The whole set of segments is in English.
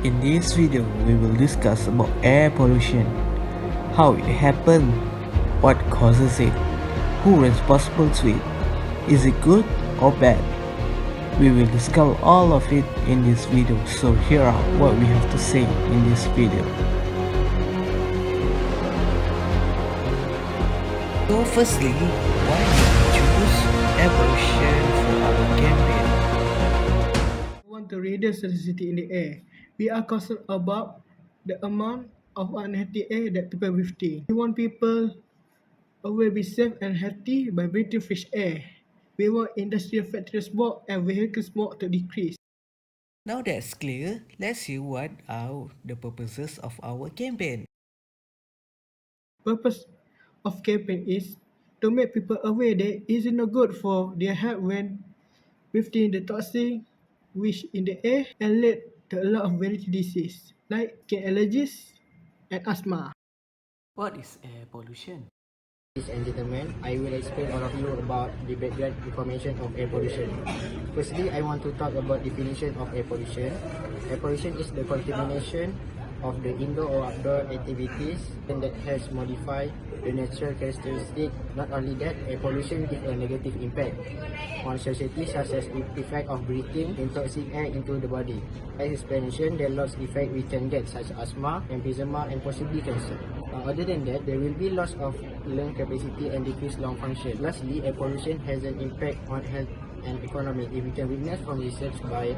In this video, we will discuss about air pollution, how it happens, what causes it, who is responsible to it, is it good or bad? We will discover all of it in this video, so here are what we have to say in this video. So firstly, why did we choose air pollution for our campaign? We want to reduce toxicity in the air. We are concerned about the amount of unhealthy air that people breathe. We want people always be safe and healthy by breathing fresh air. We want industrial factory smoke and vehicle smoke to decrease. Now that's clear, let's see what are the purposes of our campaign. Purpose of campaign is to make people aware that it is not good for their health when breathing the toxic which in the air and lead to a lot of variety disease like skin allergies and asthma. What is air pollution? Ladies and gentlemen, I will explain all of you about the background information of air pollution. Firstly, I want to talk about definition of air pollution. Air pollution is the contamination of the indoor or outdoor activities and that has modified the natural characteristic. Not only that, air pollution gives a negative impact on society, such as the effect of breathing in toxic air into the body. As explanation, there are lots of effects we can get, such as asthma, emphysema, and possibly cancer. Other than that, there will be loss of lung capacity and decreased lung function. Lastly, air pollution has an impact on health and economy. If we can witness from research by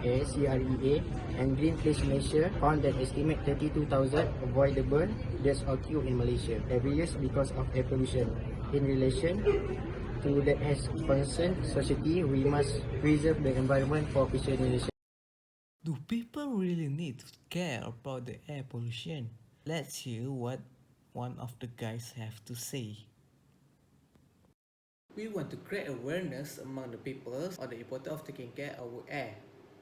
CREA and Greenpeace Malaysia found that estimate 32,000 avoidable deaths occur in Malaysia every year because of air pollution. In relation to that has concerned society, we must preserve the environment for future generations. Do people really need to care about the air pollution? Let's hear what one of the guys have to say. We want to create awareness among the people on the importance of taking care of our air.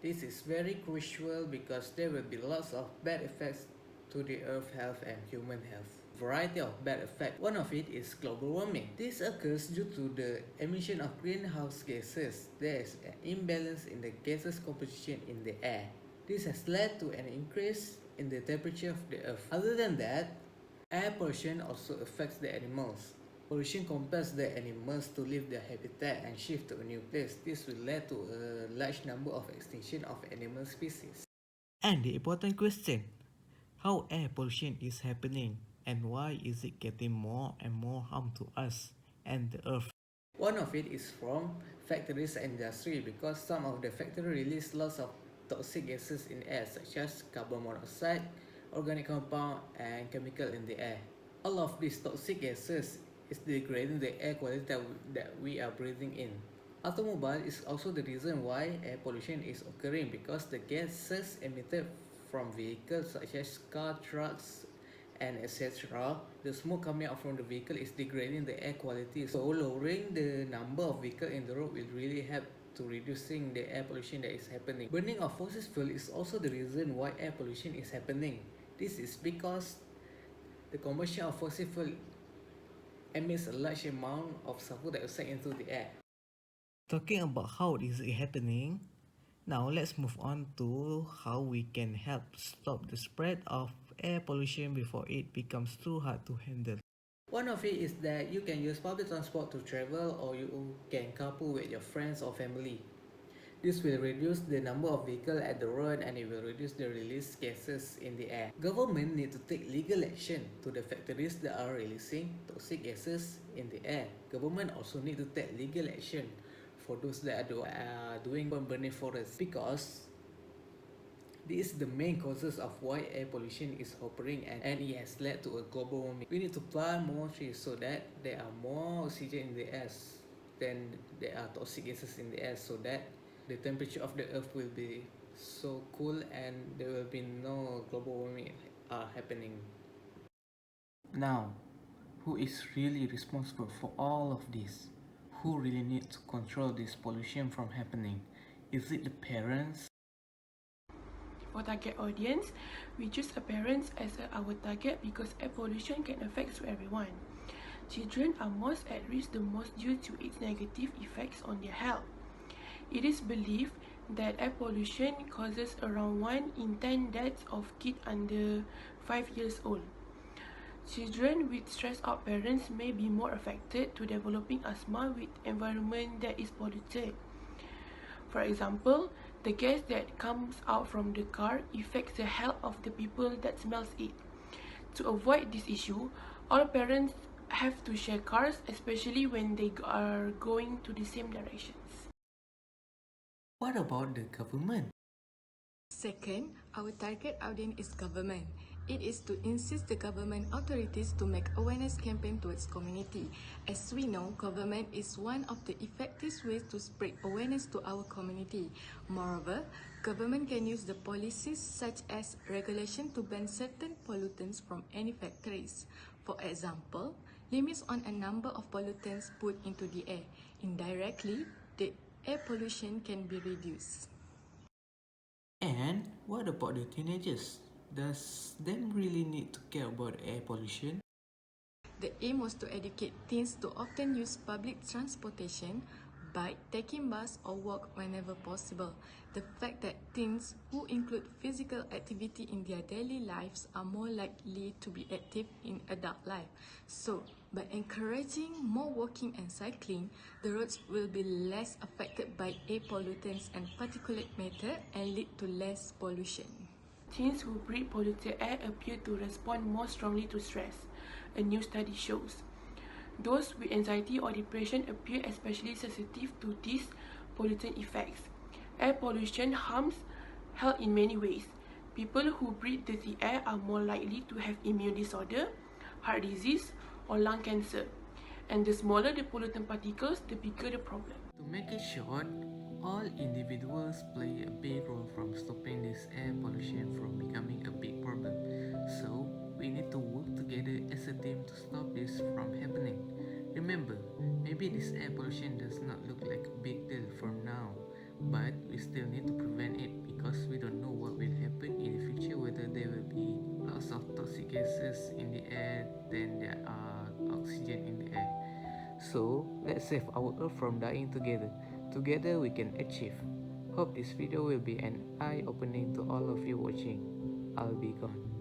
This is very crucial because there will be lots of bad effects to the earth health and human health. Variety of bad effects. One of it is global warming. This occurs due to the emission of greenhouse gases. There is an imbalance in the gases composition in the air. This has led to an increase in the temperature of the earth. Other than that, air pollution also affects the animals. Pollution compels the animals to leave their habitat and shift to a new place. This will lead to a large number of extinction of animal species. And the important question, how air pollution is happening and why is it getting more and more harm to us and the earth? One of it is from factories and industry because some of the factories release lots of toxic gases in air such as carbon monoxide, organic compound and chemical in the air. All of these toxic gases is degrading the air quality that we are breathing in. Automobile is also the reason why air pollution is occurring because the gases emitted from vehicles such as car, trucks and etc. The smoke coming out from the vehicle is degrading the air quality. So lowering the number of vehicles in the road will really help to reducing the air pollution that is happening. Burning of fossil fuel is also the reason why air pollution is happening. This is because the combustion of fossil fuel emits a large amount of sulfur dioxide into the air. Talking about how is it happening, now let's move on to how we can help stop the spread of air pollution before it becomes too hard to handle. One of it is that you can use public transport to travel or you can carpool with your friends or family. This will reduce the number of vehicles at the road and it will reduce the released gases in the air. Government need to take legal action to the factories that are releasing toxic gases in the air. Government also need to take legal action for those that are doing burning forests because this is the main causes of why air pollution is occurring and it has led to a global warming. We need to plant more trees so that there are more oxygen in the air than there are toxic gases in the air so that the temperature of the earth will be so cool and there will be no global warming happening. Now, who is really responsible for all of this? Who really needs to control this pollution from happening? Is it the parents? For target audience, we choose parents as our target because air pollution can affect everyone. Children are most at risk the most due to its negative effects on their health. It is believed that air pollution causes around 1 in 10 deaths of kids under 5 years old. Children with stressed out parents may be more affected to developing asthma with environment that is polluted. For example, the gas that comes out from the car affects the health of the people that smells it. To avoid this issue, all parents have to share cars, especially when they are going to the same directions. What about the government? Second, our target audience is government. It is to insist the government authorities to make awareness campaign towards community. As we know, government is one of the effective ways to spread awareness to our community. Moreover, government can use the policies such as regulation to ban certain pollutants from any factories. For example, limits on a number of pollutants put into the air. Indirectly, the air pollution can be reduced. And what about the teenagers? Does them really need to care about air pollution? The aim was to educate teens to often use public transportation, bike, taking bus or walk whenever possible. The fact that teens who include physical activity in their daily lives are more likely to be active in adult life. So, by encouraging more walking and cycling, the roads will be less affected by air pollutants and particulate matter and lead to less pollution. Teens who breathe polluted air appear to respond more strongly to stress, a new study shows. Those with anxiety or depression appear especially sensitive to these pollutant effects. Air pollution harms health in many ways. People who breathe dirty air are more likely to have immune disorder, heart disease, or lung cancer. And the smaller the pollutant particles, the bigger the problem. To make it short, all individuals play a big role from stopping this air pollution from becoming a big problem. So, we need to work together as a team to stop this from happening. Remember, maybe this air pollution does not look like a big deal from now, but we still need to prevent it because we don't know what will happen in the future, whether there will be lots of toxic gases in the air than there are oxygen in the air. So, let's save our earth from dying together. Together we can achieve. Hope this video will be an eye-opening to all of you watching. I'll be gone.